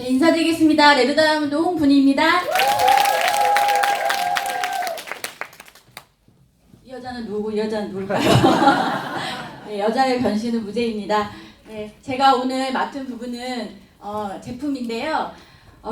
네, 인사드리겠습니다. 레드다이아몬드 홍분희입니다. 이 여자는 누구고 이 여자는 누굴까요? 네, 여자의 변신은 무죄입니다. 네, 제가 오늘 맡은 부분은 제품인데요.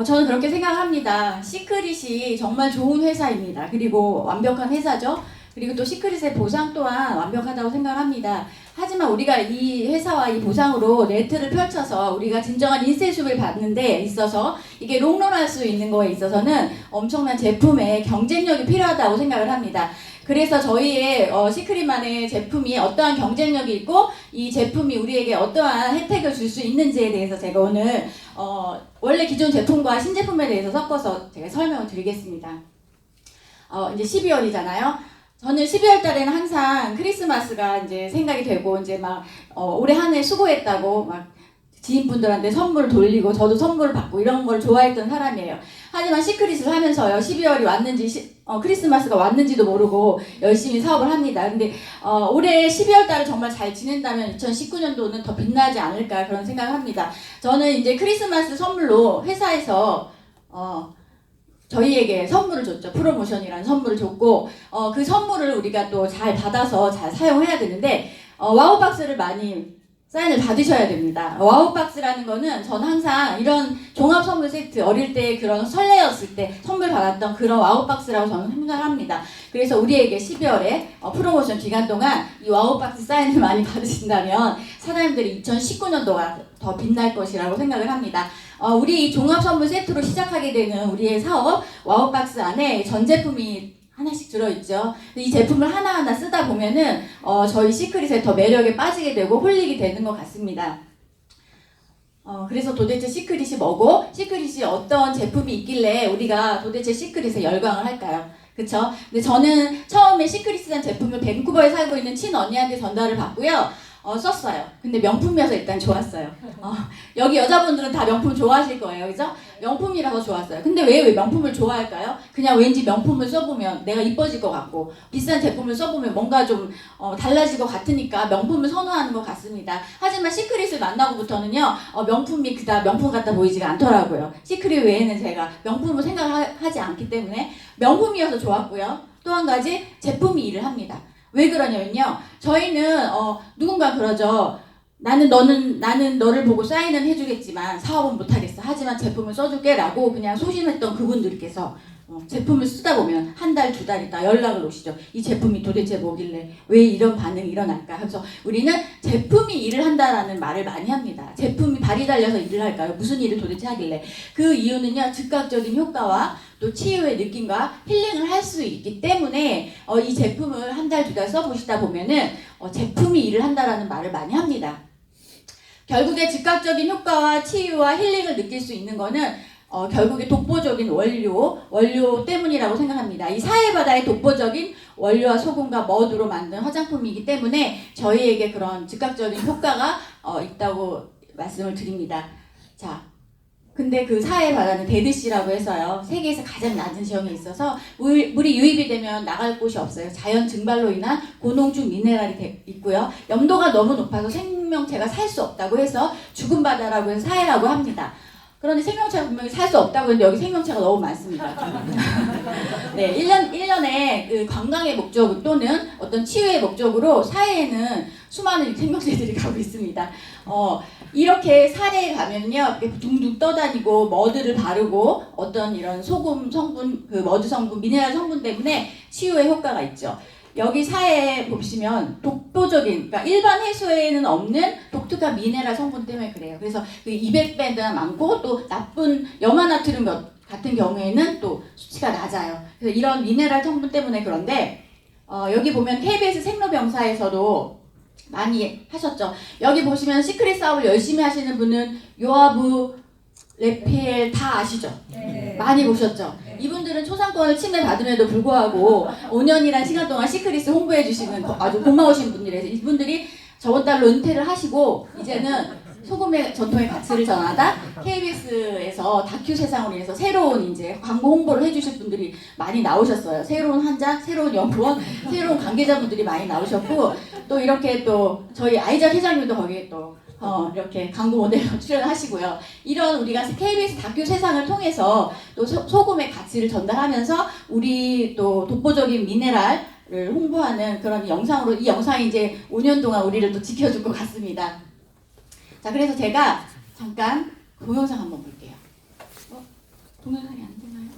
저는 그렇게 생각합니다. 시크릿이 정말 좋은 회사입니다. 그리고 완벽한 회사죠. 그리고 또 시크릿의 보상 또한 완벽하다고 생각합니다. 하지만 우리가 이 회사와 이 보상으로 네트를 펼쳐서 우리가 진정한 인센티브를 받는 데 있어서 이게 롱런할 수 있는 거에 있어서는 엄청난 제품의 경쟁력이 필요하다고 생각을 합니다. 그래서 저희의 시크릿만의 제품이 어떠한 경쟁력이 있고 이 제품이 우리에게 어떠한 혜택을 줄 수 있는지에 대해서 제가 오늘 원래 기존 제품과 신제품에 대해서 섞어서 제가 설명을 드리겠습니다. 이제 12월이잖아요. 저는 12월 달에는 항상 크리스마스가 이제 생각이 되고 이제 막 올해 한 해 수고했다고 막 지인분들한테 선물을 돌리고 저도 선물을 받고 이런 걸 좋아했던 사람이에요. 하지만 시크릿을 하면서요. 12월이 왔는지 크리스마스가 왔는지도 모르고 열심히 사업을 합니다. 근데 올해 12월 달을 정말 잘 지낸다면 2019년도는 더 빛나지 않을까 그런 생각을 합니다. 저는 이제 크리스마스 선물로 회사에서 저희에게 선물을 줬죠. 프로모션이라는 선물을 줬고 그 선물을 우리가 또 잘 받아서 잘 사용해야 되는데 와우박스를 많이 사인을 받으셔야 됩니다. 와우박스라는 거는 전 항상 이런 종합 선물 세트 어릴 때 그런 설레었을 때 선물 받았던 그런 와우박스라고 저는 생각합니다. 그래서 우리에게 12월에 프로모션 기간 동안 이 와우박스 사인을 많이 받으신다면 사장님들이 2019년도가 더 빛날 것이라고 생각을 합니다. 우리 이 종합 선물 세트로 시작하게 되는 우리의 사업 와우박스 안에 전 제품이 하나씩 들어있죠. 이 제품을 하나하나 쓰다 보면은 저희 시크릿에 더 매력에 빠지게 되고 홀리게 되는 것 같습니다. 그래서 도대체 시크릿이 뭐고 시크릿이 어떤 제품이 있길래 우리가 도대체 시크릿에 열광을 할까요? 그쵸? 근데 저는 처음에 시크릿이라는 제품을 밴쿠버에 살고 있는 친언니한테 전달을 받고요. 썼어요. 근데 명품이어서 일단 좋았어요. 여기 여자분들은 다 명품 좋아하실 거예요. 그죠? 명품이라서 좋았어요. 근데 왜 명품을 좋아할까요? 그냥 왠지 명품을 써보면 내가 이뻐질 것 같고 비싼 제품을 써보면 뭔가 좀 달라질 것 같으니까 명품을 선호하는 것 같습니다. 하지만 시크릿을 만나고부터는요. 명품이 그다음 명품 같아 보이지가 않더라고요. 시크릿 외에는 제가 명품을 생각하지 않기 때문에 명품이어서 좋았고요. 또 한 가지 제품이 일을 합니다. 왜 그러냐면요. 저희는 누군가 그러죠. 나는 너를 보고 사인은 해주겠지만 사업은 못하겠어. 하지만 제품을 써줄게 라고 그냥 소심했던 그분들께서 제품을 쓰다 보면 한 달, 두 달 있다 연락을 오시죠. 이 제품이 도대체 뭐길래 왜 이런 반응이 일어날까? 그래서 우리는 제품이 일을 한다라는 말을 많이 합니다. 제품이 발이 달려서 일을 할까요? 무슨 일을 도대체 하길래? 그 이유는요. 즉각적인 효과와 또 치유의 느낌과 힐링을 할 수 있기 때문에 이 제품을 한 달, 두 달 써보시다 보면은 제품이 일을 한다라는 말을 많이 합니다. 결국에 즉각적인 효과와 치유와 힐링을 느낄 수 있는 거는 결국에 독보적인 원료 때문이라고 생각합니다. 이 사해바다의 독보적인 원료와 소금과 머드로 만든 화장품이기 때문에 저희에게 그런 즉각적인 효과가 있다고 말씀을 드립니다. 자, 근데 그 사해바다는 데드시라고 해서요. 세계에서 가장 낮은 지형에 있어서 물이 유입이 되면 나갈 곳이 없어요. 자연 증발로 인한 고농축 미네랄이 있고요. 염도가 너무 높아서 생명체가 살 수 없다고 해서 죽은 바다라고 해서 사해라고 합니다. 그런데 생명체가 분명히 살 수 없다고 했는데 여기 생명체가 너무 많습니다. 네, 1년에 그 관광의 목적 또는 어떤 치유의 목적으로 사해에는 수많은 생명체들이 가고 있습니다. 이렇게 사해에 가면요, 둥둥 떠다니고 머드를 바르고 어떤 이런 소금 성분, 그 머드 성분, 미네랄 성분 때문에 치유의 효과가 있죠. 여기 사해에 보시면 독보적인, 그러니까 일반 해수에는 없는 독특한 미네랄 성분 때문에 그래요. 그래서 그 200배나 많고 또 나쁜 염화나트륨 같은 경우에는 또 수치가 낮아요. 그래서 이런 미네랄 성분 때문에 그런데 여기 보면 KBS 생로병사에서도 많이 하셨죠. 여기 보시면 시크릿 사업을 열심히 하시는 분은 요하부, 레피엘 다 아시죠? 네. 많이 보셨죠? 네. 이분들은 초상권을 침해받음에도 불구하고 5년이란 시간 동안 시크릿을 홍보해 주시는 아주 고마우신 분들이에요. 이분들이 저번 달로 은퇴를 하시고 이제는 소금의 전통의 가치를 전하다 KBS에서 다큐 세상으로 인해서 새로운 이제 광고 홍보를 해주실 분들이 많이 나오셨어요. 새로운 환자, 새로운 연구원, 새로운 관계자분들이 많이 나오셨고 또 이렇게 또 저희 아이작 회장님도 거기에 또 이렇게 광고 모델로 출연하시고요. 이런 우리가 KBS 다큐 세상을 통해서 또 소금의 가치를 전달하면서 우리 또 독보적인 미네랄을 홍보하는 그런 영상으로, 이 영상이 이제 5년 동안 우리를 또 지켜줄 것 같습니다. 자, 그래서 제가 잠깐 동영상 한번 볼게요. 동영상이 안 되나요?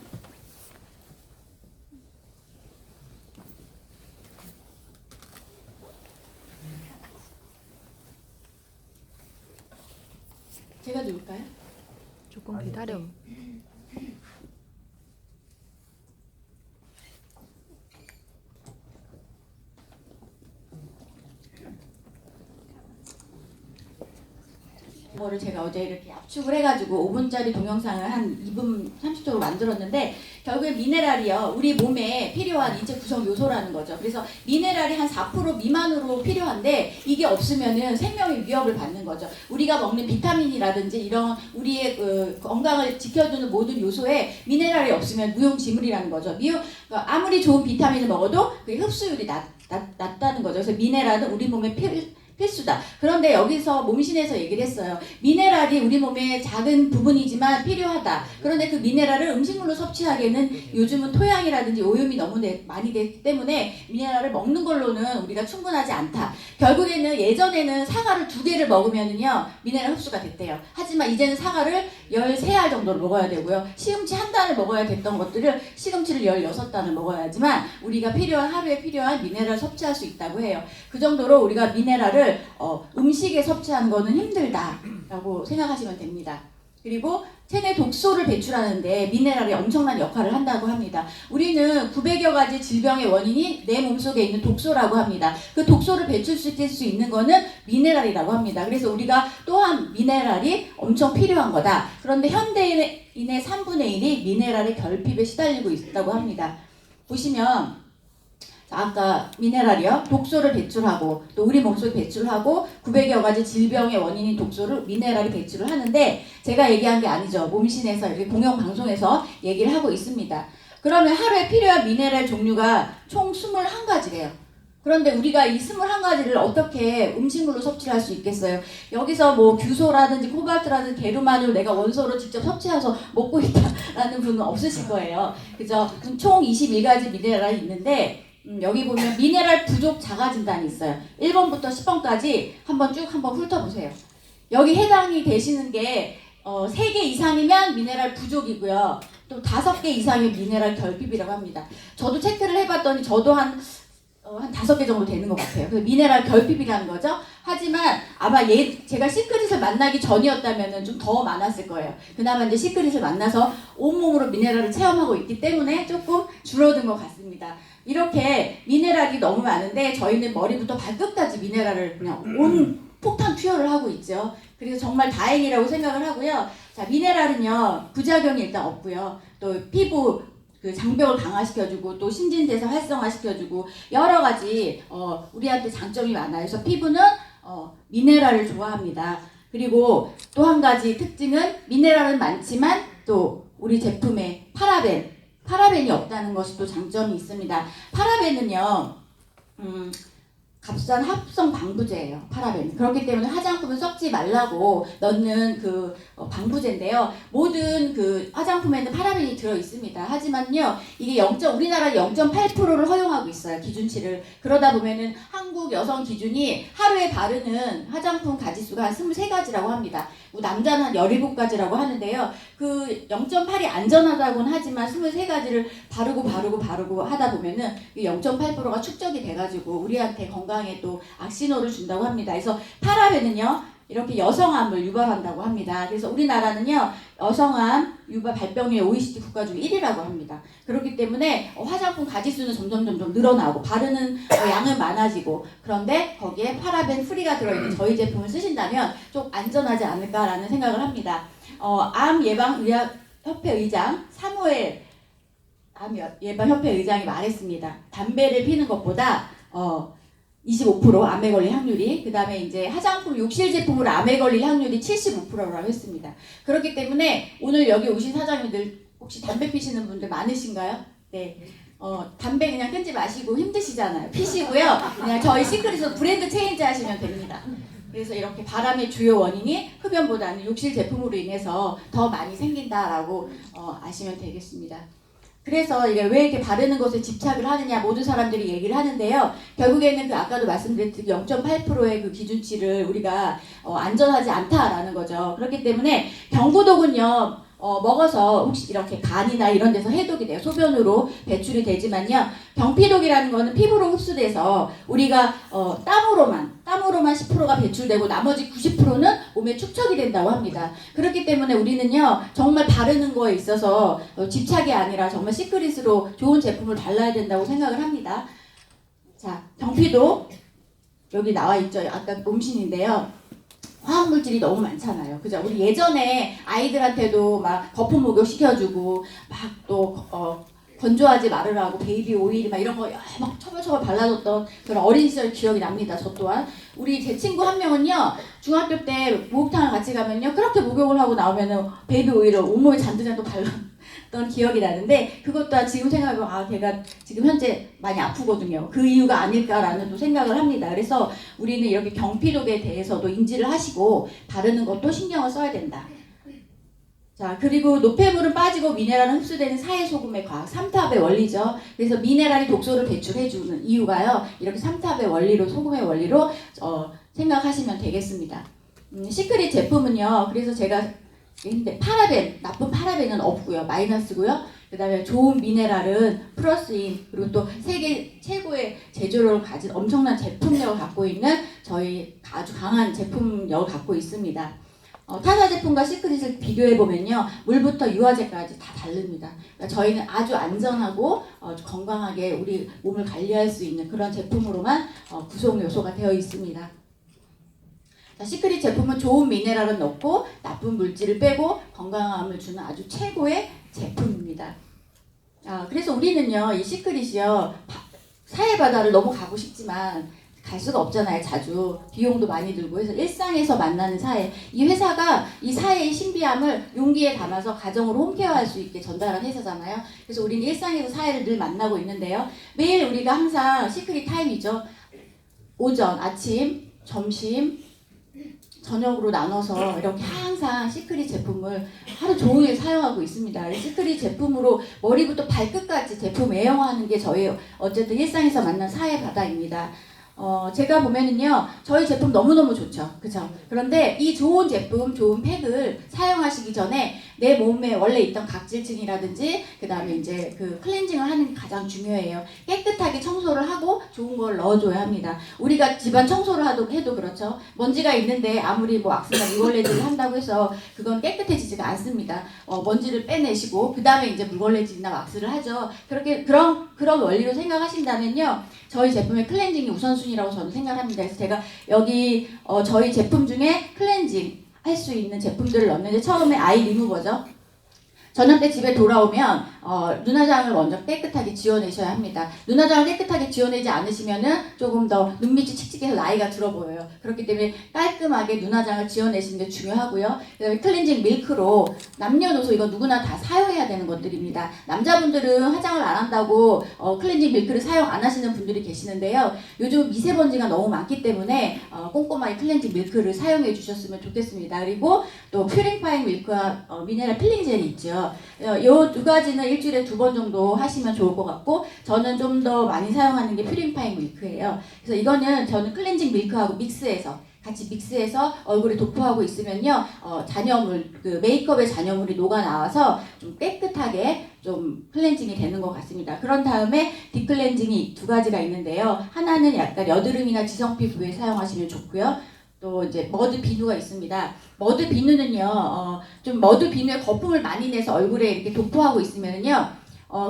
제가 누울까요? 조금 기다려. 거를 제가 어제 이렇게 압축을 해가지고 5분짜리 동영상을 한 2분 30초로 만들었는데, 결국에 미네랄이요, 우리 몸에 필요한 인체 구성 요소라는 거죠. 그래서 미네랄이 한 4% 미만으로 필요한데 이게 없으면은 생명의 위협을 받는 거죠. 우리가 먹는 비타민이라든지 이런 우리의 그 건강을 지켜주는 모든 요소에 미네랄이 없으면 무용지물이라는 거죠. 그러니까 아무리 좋은 비타민을 먹어도 그게 흡수율이 낮다는 거죠. 그래서 미네랄은 우리 몸에 필수다. 그런데 여기서 몸신에서 얘기를 했어요. 미네랄이 우리 몸의 작은 부분이지만 필요하다. 그런데 그 미네랄을 음식물로 섭취하기에는 요즘은 토양이라든지 오염이 너무 많이 되기 때문에 미네랄을 먹는 걸로는 우리가 충분하지 않다. 결국에는 예전에는 사과를 2개를 먹으면은요 미네랄 흡수가 됐대요. 하지만 이제는 사과를 13알 정도를 먹어야 되고요. 시금치 1단을 먹어야 됐던 것들을 시금치를 16단을 먹어야지만 우리가 하루에 필요한 미네랄을 섭취할 수 있다고 해요. 그 정도로 우리가 미네랄을 음식에 섭취하는 거는 힘들다라고 생각하시면 됩니다. 그리고 체내 독소를 배출하는데 미네랄이 엄청난 역할을 한다고 합니다. 우리는 900여 가지 질병의 원인이 내 몸속에 있는 독소라고 합니다. 그 독소를 배출시킬 수 있는 거는 미네랄이라고 합니다. 그래서 우리가 또한 미네랄이 엄청 필요한 거다. 그런데 현대인의 3분의 1이 미네랄의 결핍에 시달리고 있다고 합니다. 보시면 아까 미네랄이요, 독소를 배출하고 또 우리 몸속에 배출하고 900여 가지 질병의 원인인 독소를 미네랄이 배출을 하는데, 제가 얘기한 게 아니죠. 몸신에서 이렇게 공영방송에서 얘기를 하고 있습니다. 그러면 하루에 필요한 미네랄 종류가 총 21가지래요. 그런데 우리가 이 21가지를 어떻게 음식물로 섭취할 수 있겠어요? 여기서 뭐 규소라든지 코발트라든지 게르마늄을 내가 원소로 직접 섭취해서 먹고 있다라는 분은 없으실 거예요. 그죠? 총 21가지 미네랄이 있는데, 여기 보면 미네랄 부족 자가 진단이 있어요. 1번부터 10번까지 한번 훑어보세요. 여기 해당이 되시는 게 3개 이상이면 미네랄 부족이고요. 또 5개 이상이면 미네랄 결핍이라고 합니다. 저도 체크를 해봤더니 저도 한 5개 정도 되는 것 같아요. 그래서 미네랄 결핍이라는 거죠. 하지만 아마 제가 시크릿을 만나기 전이었다면 좀 더 많았을 거예요. 그나마 이제 시크릿을 만나서 온몸으로 미네랄을 체험하고 있기 때문에 조금 줄어든 것 같습니다. 이렇게 미네랄이 너무 많은데 저희는 머리부터 발끝까지 미네랄을 그냥 온 폭탄 투여를 하고 있죠. 그래서 정말 다행이라고 생각을 하고요. 자, 미네랄은요 부작용이 일단 없고요. 또 피부 그 장벽을 강화시켜주고 또 신진대사 활성화시켜주고 여러 가지 우리한테 장점이 많아요. 그래서 피부는 미네랄을 좋아합니다. 그리고 또 한 가지 특징은 미네랄은 많지만 또 우리 제품에 파라벤이 없다는 것이 또 장점이 있습니다. 파라벤은요, 값싼 합성 방부제예요. 파라벤. 그렇기 때문에 화장품을 섞지 말라고 넣는 그 방부제인데요. 모든 그 화장품에는 파라벤이 들어 있습니다. 하지만요, 이게 우리나라 0.8%를 허용하고 있어요. 기준치를. 그러다 보면은 한국 여성 기준이 하루에 바르는 화장품 가지수가 한 23가지라고 합니다. 남자는 한 17가지라고 하는데요. 그 0.8이 안전하다고는 하지만 23가지를 바르고 하다 보면은 0.8%가 축적이 돼가지고 우리한테 건강에 또 악신호를 준다고 합니다. 그래서 파라벤은요, 이렇게 여성암을 유발한다고 합니다. 그래서 우리나라는요, 여성암 유발 발병률 OECD 국가 중 1위라고 합니다. 그렇기 때문에 화장품 가지수는 점점 늘어나고 바르는 양은 많아지고, 그런데 거기에 파라벤 프리가 들어있는 저희 제품을 쓰신다면 좀 안전하지 않을까라는 생각을 합니다. 암 예방 협회 의장 사무엘 암 예방 협회 의장이 말했습니다. 담배를 피는 것보다 25% 암에 걸릴 확률이, 그 다음에 이제 화장품 욕실 제품으로 암에 걸릴 확률이 75%라고 했습니다. 그렇기 때문에 오늘 여기 오신 사장님들 혹시 담배 피시는 분들 많으신가요? 네. 담배 그냥 끊지 마시고 힘드시잖아요. 피시고요. 그냥 저희 시크릿으로 브랜드 체인지 하시면 됩니다. 그래서 이렇게 바람의 주요 원인이 흡연보다는 욕실 제품으로 인해서 더 많이 생긴다라고 아시면 되겠습니다. 그래서 이게 왜 이렇게 바르는 것에 집착을 하느냐 모든 사람들이 얘기를 하는데요. 결국에는 그 아까도 말씀드렸듯이 0.8%의 그 기준치를 우리가 안전하지 않다라는 거죠. 그렇기 때문에 경구독은요. 먹어서 혹시 이렇게 간이나 이런 데서 해독이 돼요. 소변으로 배출이 되지만요. 경피독이라는 거는 피부로 흡수돼서 우리가 땀으로만 10%가 배출되고 나머지 90%는 몸에 축적이 된다고 합니다. 그렇기 때문에 우리는요. 정말 바르는 거에 있어서 집착이 아니라 정말 시크릿으로 좋은 제품을 발라야 된다고 생각을 합니다. 자, 경피독 여기 나와 있죠. 아까 몸신인데요. 화학물질이 너무 많잖아요. 그죠? 우리 예전에 아이들한테도 막 거품 목욕 시켜주고 막 또 건조하지 말으라고 베이비 오일 막 이런 거 막 처벌처벌 발라줬던 그런 어린 시절 기억이 납니다. 저 또한 제 친구 한 명은요 중학교 때 목욕탕을 같이 가면요 그렇게 목욕을 하고 나오면은 베이비 오일을 온몸에 잔뜩 발랐던 기억이 나는데 그것도 지금 생각해보면 걔가 지금 현재 많이 아프거든요. 그 이유가 아닐까라는 또 생각을 합니다. 그래서 우리는 이렇게 경피독에 대해서도 인지를 하시고 바르는 것도 신경을 써야 된다. 자, 그리고 노폐물은 빠지고 미네랄은 흡수되는 사해소금의 과학 3탑의 원리죠. 그래서 미네랄이 독소를 배출해주는 이유가요. 이렇게 3탑의 원리로 소금의 원리로 생각하시면 되겠습니다. 시크릿 제품은요. 그래서 제가 근데 나쁜 파라벤은 없고요. 마이너스고요. 그 다음에 좋은 미네랄은 플러스인 그리고 또 세계 최고의 제조력을 가진 엄청난 제품력을 갖고 있는 저희 아주 강한 제품력을 갖고 있습니다. 타사 제품과 시크릿을 비교해보면요. 물부터 유화제까지 다 다릅니다. 그러니까 저희는 아주 안전하고 건강하게 우리 몸을 관리할 수 있는 그런 제품으로만 구성 요소가 되어 있습니다. 자, 시크릿 제품은 좋은 미네랄을 넣고 나쁜 물질을 빼고 건강함을 주는 아주 최고의 제품입니다. 그래서 우리는요. 이 시크릿이요. 사해바다를 너무 가고 싶지만 갈 수가 없잖아요. 자주 비용도 많이 들고 해서 일상에서 만나는 사해 이 회사가 이 사해의 신비함을 용기에 담아서 가정으로 홈케어할 수 있게 전달한 회사잖아요. 그래서 우리는 일상에서 사해를 늘 만나고 있는데요. 매일 우리가 항상 시크릿 타임이죠. 오전, 아침, 점심, 저녁으로 나눠서 이렇게 항상 시크릿 제품을 하루 종일 사용하고 있습니다. 시크릿 제품으로 머리부터 발끝까지 제품 애용하는 게 저희 어쨌든 일상에서 만난 사해바다입니다. 제가 보면은요, 저희 제품 너무너무 좋죠. 그죠? 그런데 이 좋은 제품, 좋은 팩을 사용하시기 전에 내 몸에 원래 있던 각질층이라든지, 그 다음에 이제 그 클렌징을 하는 게 가장 중요해요. 깨끗하게 청소를 하고 좋은 걸 넣어줘야 합니다. 우리가 집안 청소를 해도 그렇죠. 먼지가 있는데 아무리 뭐 왁스나 물걸레질을 한다고 해서 그건 깨끗해지지가 않습니다. 먼지를 빼내시고, 그 다음에 이제 물걸레질이나 왁스를 하죠. 그런 원리로 생각하신다면요, 저희 제품의 클렌징이 우선순위라고 저는 생각합니다. 그래서 제가 여기 저희 제품 중에 클렌징 할 수 있는 제품들을 넣었는데 처음에 아이 리무버죠. 저녁 때 집에 돌아오면 눈화장을 먼저 깨끗하게 지워내셔야 합니다. 눈화장을 깨끗하게 지워내지 않으시면은 조금 더 눈밑이 칙칙해서 나이가 들어 보여요. 그렇기 때문에 깔끔하게 눈화장을 지워내시는 게 중요하고요. 그 다음에 클렌징 밀크로 남녀노소 이거 누구나 다 사용해야 되는 것들입니다. 남자분들은 화장을 안 한다고 클렌징 밀크를 사용 안 하시는 분들이 계시는데요. 요즘 미세먼지가 너무 많기 때문에 꼼꼼하게 클렌징 밀크를 사용해 주셨으면 좋겠습니다. 그리고 또 퓨링파인 밀크와 미네랄 필링 젤이 있죠. 이 두 가지는 일주일에 2번 정도 하시면 좋을 것 같고, 저는 좀 더 많이 사용하는 게 퓨링파인 밀크예요. 그래서 이거는 저는 클렌징 밀크하고 같이 믹스해서 얼굴에 도포하고 있으면요, 잔여물, 그 메이크업의 잔여물이 녹아 나와서 좀 깨끗하게 좀 클렌징이 되는 것 같습니다. 그런 다음에 딥클렌징이 2가지가 있는데요. 하나는 약간 여드름이나 지성 피부에 사용하시면 좋고요. 또 이제 머드 비누가 있습니다. 머드 비누는요, 좀 머드 비누에 거품을 많이 내서 얼굴에 이렇게 도포하고 있으면요,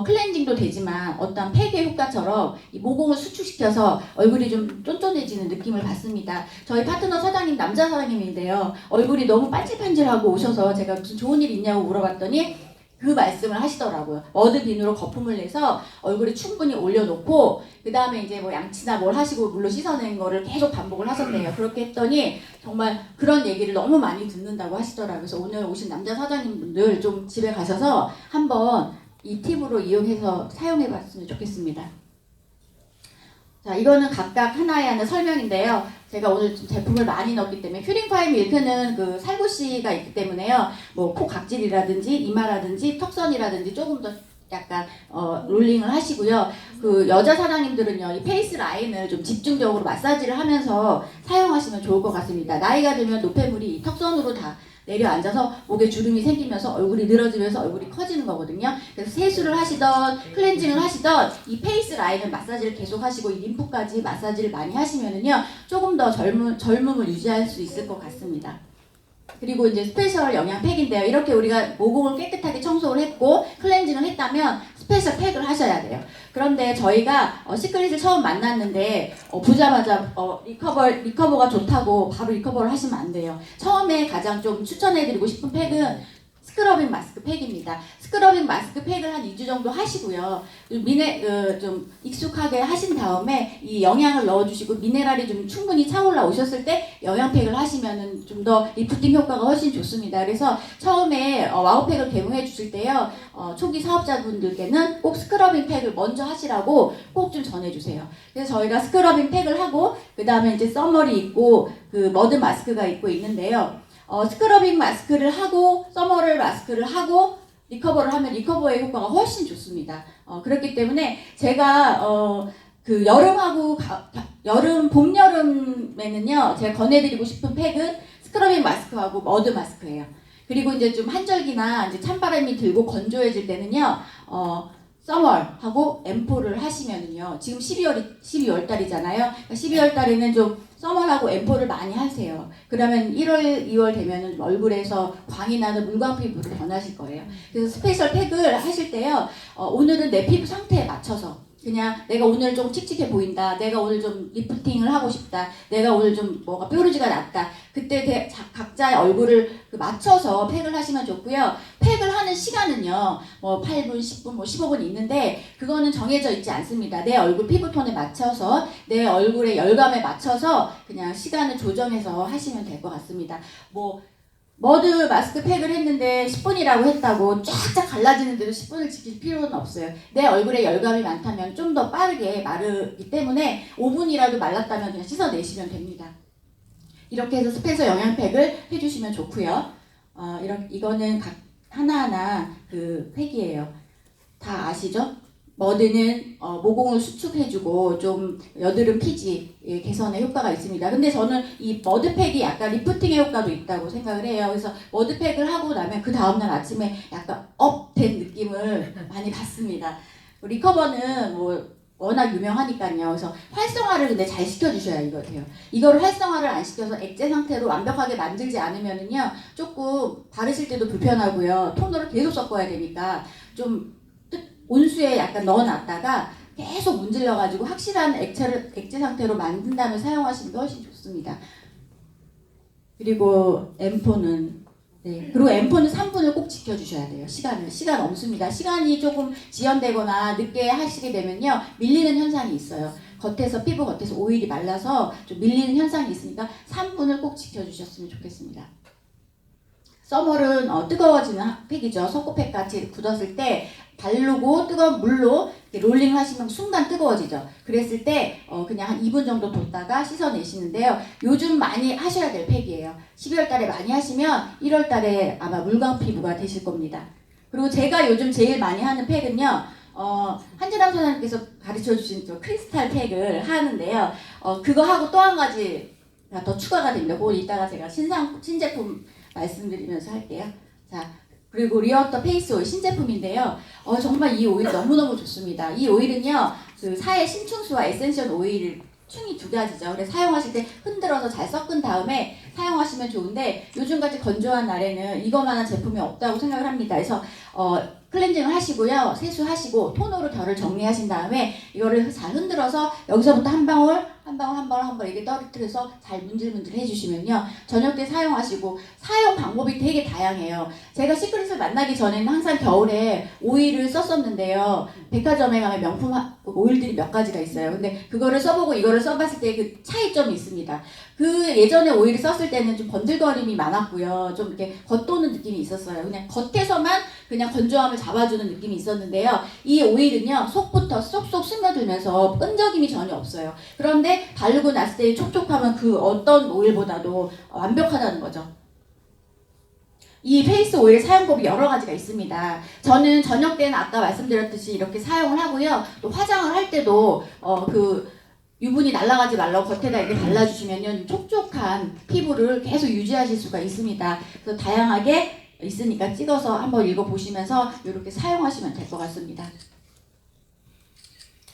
클렌징도 되지만 어떤 팩의 효과처럼 이 모공을 수축시켜서 얼굴이 좀 쫀쫀해지는 느낌을 받습니다. 저희 파트너 사장님, 남자 사장님인데요, 얼굴이 너무 반질반질하고 오셔서 제가 무슨 좋은 일 있냐고 물어봤더니 그 말씀을 하시더라고요. 머드 비누로 거품을 내서 얼굴에 충분히 올려놓고 그 다음에 이제 뭐 양치나 뭘 하시고 물로 씻어낸 거를 계속 반복을 하셨네요. 그렇게 했더니 정말 그런 얘기를 너무 많이 듣는다고 하시더라고요. 그래서 오늘 오신 남자 사장님분들 좀 집에 가셔서 한번 이 팁으로 이용해서 사용해봤으면 좋겠습니다. 자, 이거는 각각 하나에 하나 설명인데요. 제가 오늘 좀 제품을 많이 넣었기 때문에 퓨리파이 밀크는 그 살구씨가 있기 때문에요. 뭐 코 각질이라든지 이마라든지 턱선이라든지 조금 더 약간 롤링을 하시고요. 그 여자 사장님들은요, 이 페이스 라인을 좀 집중적으로 마사지를 하면서 사용하시면 좋을 것 같습니다. 나이가 들면 노폐물이 이 턱선으로 다 내려앉아서 목에 주름이 생기면서 얼굴이 늘어지면서 얼굴이 커지는 거거든요. 그래서 세수를 하시던 클렌징을 하시던 이 페이스 라인을 마사지를 계속 하시고 이 림프까지 마사지를 많이 하시면은요, 조금 더 젊음을 유지할 수 있을 것 같습니다. 그리고 이제 스페셜 영양팩인데요. 이렇게 우리가 모공을 깨끗하게 청소를 했고 클렌징을 했다면 스페셜 팩을 하셔야 돼요. 그런데 저희가 시크릿을 처음 만났는데 보자마자 리커버가 좋다고 바로 리커버를 하시면 안 돼요. 처음에 가장 좀 추천해드리고 싶은 팩은 스크러빙 마스크 팩입니다. 스크러빙 마스크 팩을 한 2주 정도 하시고요. 좀 익숙하게 하신 다음에 이 영양을 넣어주시고 미네랄이 좀 충분히 차올라 오셨을 때 영양팩을 하시면은 좀 더 리프팅 효과가 훨씬 좋습니다. 그래서 처음에 와우팩을 개봉해 주실 때요. 초기 사업자분들께는 꼭 스크러빙 팩을 먼저 하시라고 꼭 좀 전해주세요. 그래서 저희가 스크러빙 팩을 하고 그 다음에 이제 써머리 있고 그 머드 마스크가 있고 있는데요. 스크러빙 마스크를 하고 서머를 마스크를 하고 리커버를 하면 리커버의 효과가 훨씬 좋습니다. 그렇기 때문에 제가 그 여름하고 봄 여름에는요 제가 권해드리고 싶은 팩은 스크러빙 마스크하고 머드 마스크예요. 그리고 이제 좀 한절기나 이제 찬바람이 들고 건조해질 때는요 서멀하고 M4를 하시면은요 지금 12월 달이잖아요. 그러니까 12월 달에는 좀 서멀하고 M4를 많이 하세요. 그러면 1월, 2월 되면은 얼굴에서 광이 나는 물광 피부로 변하실 거예요. 그래서 스페셜 팩을 하실 때요. 오늘은 내 피부 상태에 맞춰서 그냥 내가 오늘 좀 칙칙해 보인다. 내가 오늘 좀 리프팅을 하고 싶다. 내가 오늘 좀 뭐가 뾰루지가 났다. 그때 각자의 얼굴을 맞춰서 팩을 하시면 좋고요. 팩을 하는 시간은요. 뭐 8분, 10분, 뭐 15분 있는데 그거는 정해져 있지 않습니다. 내 얼굴 피부톤에 맞춰서 내 얼굴의 열감에 맞춰서 그냥 시간을 조정해서 하시면 될 것 같습니다. 뭐 머드 마스크 팩을 했는데 10분이라고 했다고 쫙쫙 갈라지는데도 10분을 지킬 필요는 없어요. 내 얼굴에 열감이 많다면 좀 더 빠르게 마르기 때문에 5분이라도 말랐다면 그냥 씻어내시면 됩니다. 이렇게 해서 스페셜 영양팩을 해주시면 좋고요. 이거는 각 하나하나 그 팩이에요. 다 아시죠? 머드는 모공을 수축해주고 좀 여드름 피지 개선에 효과가 있습니다. 근데 저는 이 머드팩이 약간 리프팅의 효과도 있다고 생각을 해요. 그래서 머드팩을 하고 나면 그 다음날 아침에 약간 업된 느낌을 많이 받습니다. 리커버는 뭐 워낙 유명하니까요. 그래서 활성화를 근데 잘 시켜주셔야 이거예요. 이거를 활성화를 안 시켜서 액체 상태로 완벽하게 만들지 않으면은요 조금 바르실 때도 불편하고요. 톤으로 계속 섞어야 되니까 좀 온수에 약간 넣어놨다가 계속 문질러가지고 확실한 액체 상태로 만든 다음에 사용하시는 게 훨씬 좋습니다. 그리고 M4는 그리고 M4는 3분을 꼭 지켜주셔야 돼요. 시간 없습니다. 시간이 조금 지연되거나 늦게 하시게 되면요 밀리는 현상이 있어요. 피부 겉에서 오일이 말라서 좀 밀리는 현상이 있으니까 3분을 꼭 지켜주셨으면 좋겠습니다. 서멀은 뜨거워지는 팩이죠. 석고팩 같이 굳었을 때 바르고 뜨거운 물로 롤링을 하시면 순간 뜨거워지죠. 그랬을 때 그냥 한 2분 정도 뒀다가 씻어내시는데요. 요즘 많이 하셔야 될 팩이에요. 12월 달에 많이 하시면 1월 달에 아마 물광 피부가 되실 겁니다. 그리고 제가 요즘 제일 많이 하는 팩은요. 한진아 소장님께서 가르쳐주신 크리스탈 팩을 하는데요. 그거 하고 또 한 가지가 더 추가가 됩니다. 그걸 이따가 제가 신제품 말씀드리면서 할게요. 자, 그리고 리어터 페이스 오일 신제품인데요. 정말 이 오일 너무너무 좋습니다. 이 오일은요, 그 사의 심층수와 에센셜 오일 충이 두 가지죠. 그래서 사용하실 때 흔들어서 잘 섞은 다음에 사용하시면 좋은데 요즘같이 건조한 날에는 이거만한 제품이 없다고 생각을 합니다. 그래서 클렌징을 하시고요, 세수하시고 톤으로 결을 정리하신 다음에 이거를 잘 흔들어서 여기서부터 한 방울 한 방울 이렇게 떨어뜨려서 잘 문질문질 해주시면요. 저녁 때 사용하시고 사용 방법이 되게 다양해요. 제가 시크릿을 만나기 전에는 항상 겨울에 오일을 썼었는데요. 백화점에 가면 명품 오일들이 몇 가지가 있어요. 근데 그거를 써보고 이거를 써봤을 때 그 차이점이 있습니다. 그 예전에 오일을 썼을 때는 좀 번들거림이 많았고요. 좀 이렇게 겉도는 느낌이 있었어요. 그냥 겉에서만 그냥 건조함을 잡아주는 느낌이 있었는데요. 이 오일은요, 속부터 쏙쏙 스며들면서 끈적임이 전혀 없어요. 그런데 바르고 났을 때의 촉촉함은 그 어떤 오일보다도 완벽하다는 거죠. 이 페이스 오일 사용법이 여러 가지가 있습니다. 저는 저녁 때는 아까 말씀드렸듯이 이렇게 사용을 하고요. 또 화장을 할 때도 그 유분이 날아가지 말라고 겉에다 이렇게 발라주시면 촉촉한 피부를 계속 유지하실 수가 있습니다. 그래서 다양하게 있으니까 찍어서 한번 읽어보시면서 이렇게 사용하시면 될 것 같습니다.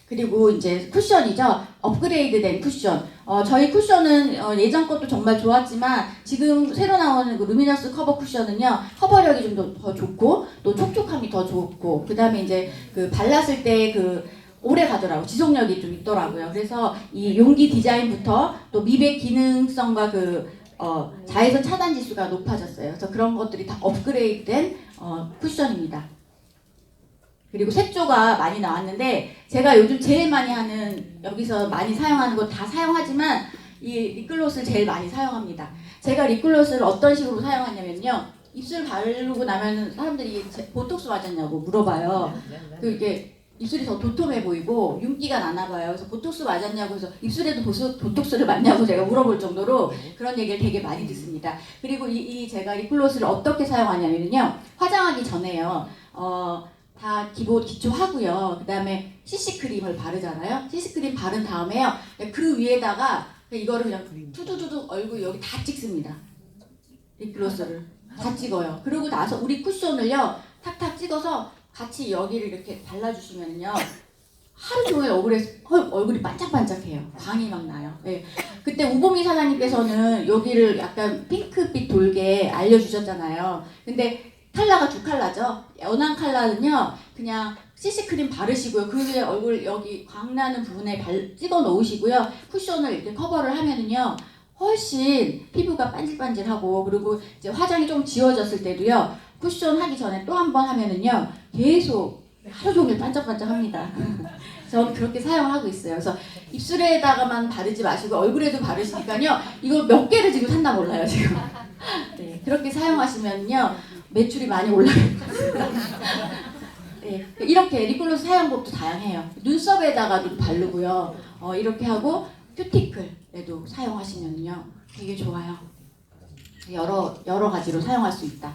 그리고 이제 쿠션이죠. 업그레이드된 쿠션. 저희 쿠션은 예전 것도 정말 좋았지만 지금 새로 나오는 그 루미너스 커버 쿠션은요. 커버력이 좀 더 좋고 또 촉촉함이 더 좋고 그 다음에 이제 그 발랐을 때 그 오래 가더라고요. 지속력이 좀 있더라고요. 그래서 이 용기 디자인부터 또 미백 기능성과 그 자외선 차단 지수가 높아졌어요. 그래서 그런 것들이 다 업그레이드된 쿠션입니다. 그리고 색조가 많이 나왔는데 제가 요즘 제일 많이 하는 여기서 많이 사용하는 거 다 사용하지만 이 립글로스를 제일 많이 사용합니다. 제가 립글로스를 어떤 식으로 사용하냐면요. 입술 바르고 나면 사람들이 보톡스 맞았냐고 물어봐요. 그 이게 입술이 더 도톰해 보이고 윤기가 나나 봐요. 그래서 보톡스 맞았냐고 해서 입술에도 보톡스를 맞냐고 제가 물어볼 정도로 그런 얘기를 되게 많이 듣습니다. 그리고 이 제가 립글로스를 어떻게 사용하냐면요. 화장하기 전에요. 다 기초 하고요. 그 다음에 CC크림을 바르잖아요. CC크림 바른 다음에요. 그 위에다가 이거를 그냥 투두두두 얼굴 여기 다 찍습니다. 립글로스를 다 찍어요. 그러고 나서 우리 쿠션을요. 탁탁 찍어서 같이 여기를 이렇게 발라주시면요. 하루 종일 얼굴이 반짝반짝해요. 광이 막 나요. 네. 그때 우봉이 사장님께서는 여기를 약간 핑크빛 돌게 알려주셨잖아요. 근데 컬러가 두 컬러죠. 연한 컬러는요, 그냥 CC크림 바르시고요. 그 위에 얼굴 여기 광나는 부분에 찍어 놓으시고요. 쿠션을 이렇게 커버를 하면은요, 훨씬 피부가 반질반질하고, 그리고 이제 화장이 좀 지워졌을 때도요, 쿠션 하기 전에 또 한 번 하면은요, 계속 하루 종일 반짝반짝합니다. 저는 그렇게 사용하고 있어요. 그래서 입술에다가만 바르지 마시고 얼굴에도 바르시니까요, 이거 몇 개를 지금 샀나 몰라요, 지금. 네, 그렇게 사용하시면요. 매출이 많이 올라갈 것 같습니다. 네, 이렇게 립글로스 사용법도 다양해요. 눈썹에다가도 바르고요. 이렇게 하고 큐티클에도 사용하시면요. 되게 좋아요. 여러 가지로 사용할 수 있다.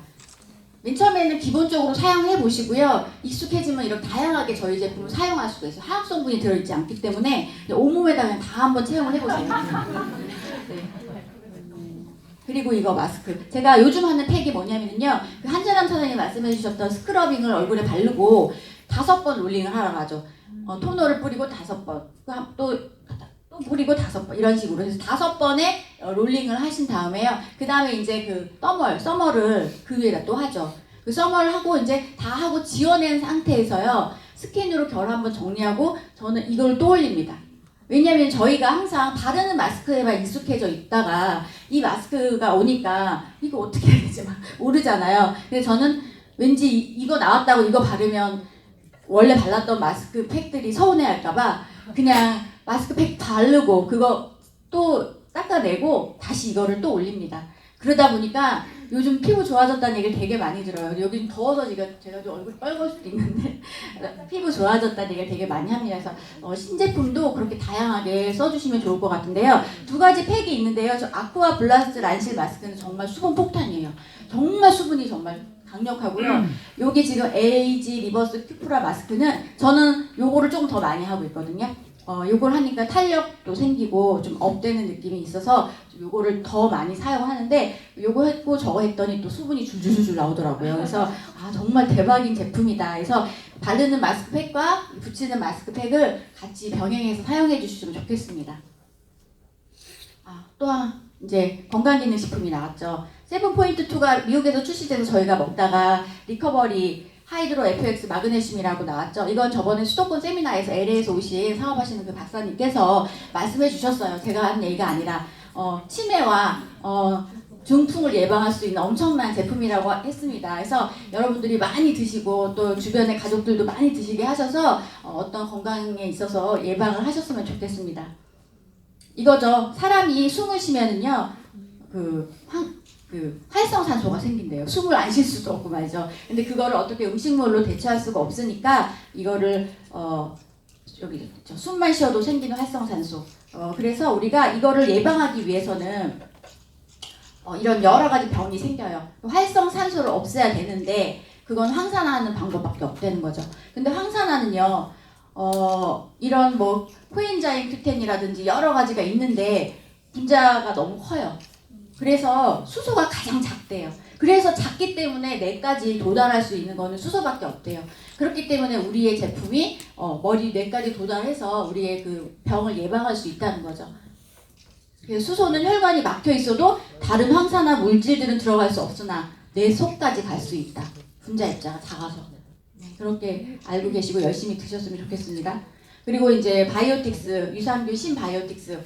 맨 처음에는 기본적으로 사용해 보시고요. 익숙해지면 이렇게 다양하게 저희 제품을 사용할 수가 있어요. 화학 성분이 들어있지 않기 때문에 온몸에다 그냥 다 한번 체험을 해보세요. 네. 그리고 이거 마스크. 제가 요즘 하는 팩이 뭐냐면요. 그 한재남 사장님 말씀해주셨던 스크러빙을 얼굴에 바르고 5번 롤링을 하러 가죠. 토너를 뿌리고 5번, 또 뿌리고 5번 이런 식으로 해서 5번의 롤링을 하신 다음에요. 그 다음에 이제 그 서머를 그 위에다 또 하죠. 그 서머를 하고 이제 다 하고 지워낸 상태에서요. 스킨으로 결 한번 정리하고 저는 이걸 또 올립니다. 왜냐면 저희가 항상 바르는 마스크에만 익숙해져 있다가 이 마스크가 오니까 이거 어떻게 해야 되지 막 모르잖아요. 근데 저는 왠지 이거 나왔다고 이거 바르면 원래 발랐던 마스크 팩들이 서운해할까봐 그냥 마스크팩 바르고 그거 또 닦아내고 다시 이거를 또 올립니다. 그러다 보니까 요즘 피부 좋아졌다는 얘기를 되게 많이 들어요. 여기 더워서 제가 좀 얼굴이 빨갈 수도 있는데 피부 좋아졌다는 얘기를 되게 많이 합니다. 그래서 신제품도 그렇게 다양하게 써주시면 좋을 것 같은데요. 2가지 팩이 있는데요. 저 아쿠아 블라스트 란실 마스크는 정말 수분 폭탄이에요. 정말 수분이 정말 강력하고요. 여기 지금 에이지 리버스 큐프라 마스크는 저는 요거를 조금 더 많이 하고 있거든요. 요걸 하니까 탄력도 생기고 좀 업되는 느낌이 있어서 요거를 더 많이 사용하는데 요거 했고 저거 했더니 또 수분이 줄줄줄 나오더라고요. 그래서 정말 대박인 제품이다. 그래서 바르는 마스크팩과 붙이는 마스크팩을 같이 병행해서 사용해 주시면 좋겠습니다. 또한 이제 건강기능식품이 나왔죠. 7포인트2가 미국에서 출시돼서 저희가 먹다가 리커버리 하이드로 FX 마그네슘이라고 나왔죠. 이건 저번에 수도권 세미나에서 LA에서 오신 사업하시는 그 박사님께서 말씀해 주셨어요. 제가 하는 얘기가 아니라 치매와 중풍을 예방할 수 있는 엄청난 제품이라고 했습니다. 그래서 여러분들이 많이 드시고 또 주변의 가족들도 많이 드시게 하셔서 어떤 건강에 있어서 예방을 하셨으면 좋겠습니다. 이거죠. 사람이 숨을 쉬면은요, 활성산소가 생긴대요. 숨을 안 쉴 수도 없고 말이죠. 근데 그거를 어떻게 음식물로 대체할 수가 없으니까 이거를 여기 있죠. 숨만 쉬어도 생기는 활성산소. 그래서 우리가 이거를 예방하기 위해서는 이런 여러 가지 병이 생겨요. 활성산소를 없애야 되는데 그건 황산화하는 방법밖에 없다는 거죠. 근데 황산화는요, 이런 뭐 코엔자임 Q10이라든지 여러 가지가 있는데 분자가 너무 커요. 그래서 수소가 가장 작대요. 그래서 작기 때문에 뇌까지 도달할 수 있는 거는 수소밖에 없대요. 그렇기 때문에 우리의 제품이 머리 뇌까지 도달해서 우리의 그 병을 예방할 수 있다는 거죠. 그래서 수소는 혈관이 막혀 있어도 다른 황산화 물질들은 들어갈 수 없으나 뇌 속까지 갈 수 있다. 분자 입자가 작아서. 그렇게 알고 계시고 열심히 드셨으면 좋겠습니다. 그리고 이제 바이오틱스, 유산균 신바이오틱스.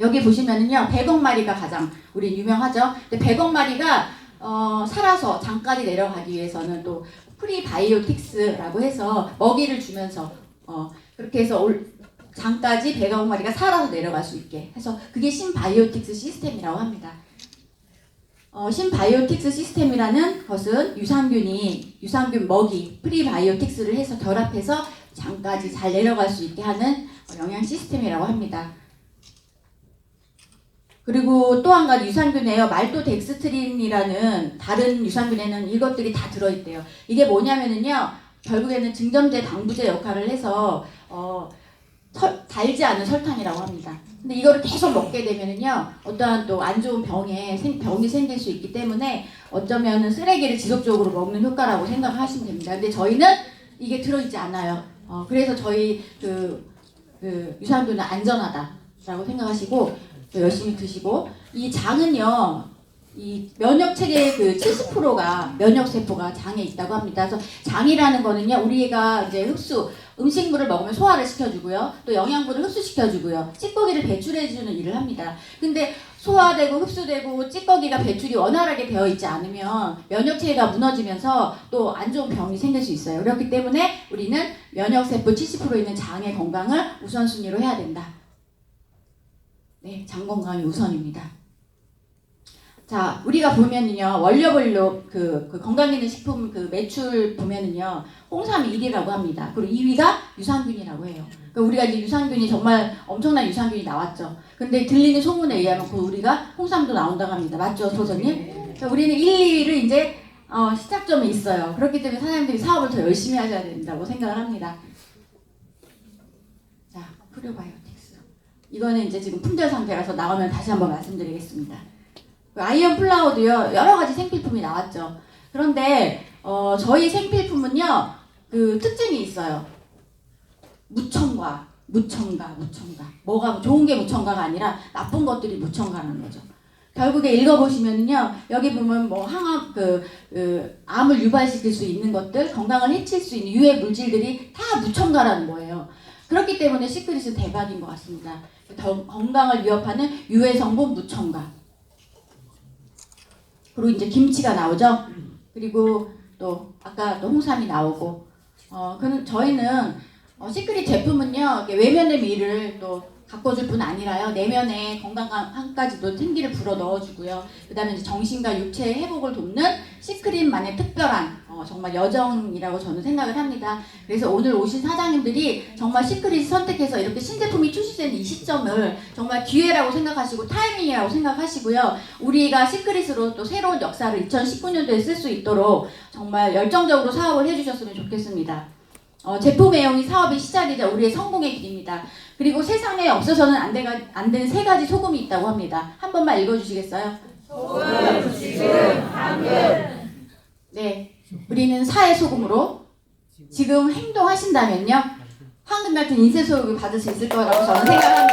여기 보시면은요, 100억 마리가 가장 우리 유명하죠. 근데 100억 마리가 살아서 장까지 내려가기 위해서는 또 프리바이오틱스라고 해서 먹이를 주면서 그렇게 해서 장까지 100억 마리가 살아서 내려갈 수 있게 해서 그게 신바이오틱스 시스템이라고 합니다. 신바이오틱스 시스템이라는 것은 유산균 먹이 프리바이오틱스를 해서 결합해서 장까지 잘 내려갈 수 있게 하는 영양 시스템이라고 합니다. 그리고 또 한 가지 유산균이에요. 말토덱스트린이라는 다른 유산균에는 이것들이 다 들어있대요. 이게 뭐냐면은요, 결국에는 증점제 방부제 역할을 해서 달지 않은 설탕이라고 합니다. 근데 이거를 계속 먹게 되면은요, 어떠한 또 안 좋은 병이 생길 수 있기 때문에 어쩌면은 쓰레기를 지속적으로 먹는 효과라고 생각하시면 됩니다. 근데 저희는 이게 들어있지 않아요. 그래서 저희 유산균은 안전하다라고 생각하시고 또 열심히 드시고, 이 장은요, 이 면역 체계의 그 70%가 면역 세포가 장에 있다고 합니다. 그래서 장이라는 거는요, 우리가 이제 음식물을 먹으면 소화를 시켜주고요, 또 영양분을 흡수시켜주고요, 찌꺼기를 배출해주는 일을 합니다. 근데 소화되고 흡수되고 찌꺼기가 배출이 원활하게 되어 있지 않으면 면역 체계가 무너지면서 또 안 좋은 병이 생길 수 있어요. 그렇기 때문에 우리는 면역 세포 70% 있는 장의 건강을 우선순위로 해야 된다. 네, 장 건강이 우선입니다. 자, 우리가 보면은요, 원료별로 그 건강기능식품 그 매출 보면은요, 홍삼이 1위라고 합니다. 그리고 2위가 유산균이라고 해요. 그러니까 우리가 이제 유산균이 정말 엄청난 유산균이 나왔죠. 근데 들리는 소문에 의하면 우리가 홍삼도 나온다고 합니다. 맞죠, 소장님? 그러니까 우리는 1, 2위를 이제 시작점에 있어요. 그렇기 때문에 사장님들이 사업을 더 열심히 하셔야 된다고 생각을 합니다. 자, 프로바이오틱스. 이거는 이제 지금 품절 상태라서 나오면 다시 한번 말씀드리겠습니다. 아이언 플라워도요, 여러 가지 생필품이 나왔죠. 그런데 저희 생필품은요, 그 특징이 있어요. 무첨가. 뭐가 좋은 게 무첨가가 아니라 나쁜 것들이 무첨가라는 거죠. 결국에 읽어보시면은요, 여기 보면 뭐 암을 유발시킬 수 있는 것들, 건강을 해칠 수 있는 유해 물질들이 다 무첨가라는 거예요. 그렇기 때문에 시크릿은 대박인 것 같습니다. 건강을 위협하는 유해 성분 무첨가. 그리고 이제 김치가 나오죠. 그리고 또 아까 또 홍삼이 나오고. 저희는 시크릿 제품은요, 외면의 미를 또 가꿔줄 뿐 아니라요, 내면에 건강함까지도 생기를 불어 넣어주고요. 그다음에 이제 정신과 육체의 회복을 돕는 시크릿만의 특별한 정말 여정이라고 저는 생각을 합니다. 그래서 오늘 오신 사장님들이 정말 시크릿 선택해서 이렇게 신제품이 출시되는 이 시점을 정말 기회라고 생각하시고 타이밍이라고 생각하시고요. 우리가 시크릿으로 또 새로운 역사를 2019년도에 쓸 수 있도록 정말 열정적으로 사업을 해주셨으면 좋겠습니다. 제품 애용이 사업의 시작이자 우리의 성공의 길입니다. 그리고 세상에 없어서는 안 되는 3가지 소금이 있다고 합니다. 한 번만 읽어주시겠어요? 소금, 지금, 당근. 네, 우리는 사의 소금으로 지금 행동하신다면요, 황금 같은 인쇄 소금을 받을 수 있을 거라고 저는 생각합니다.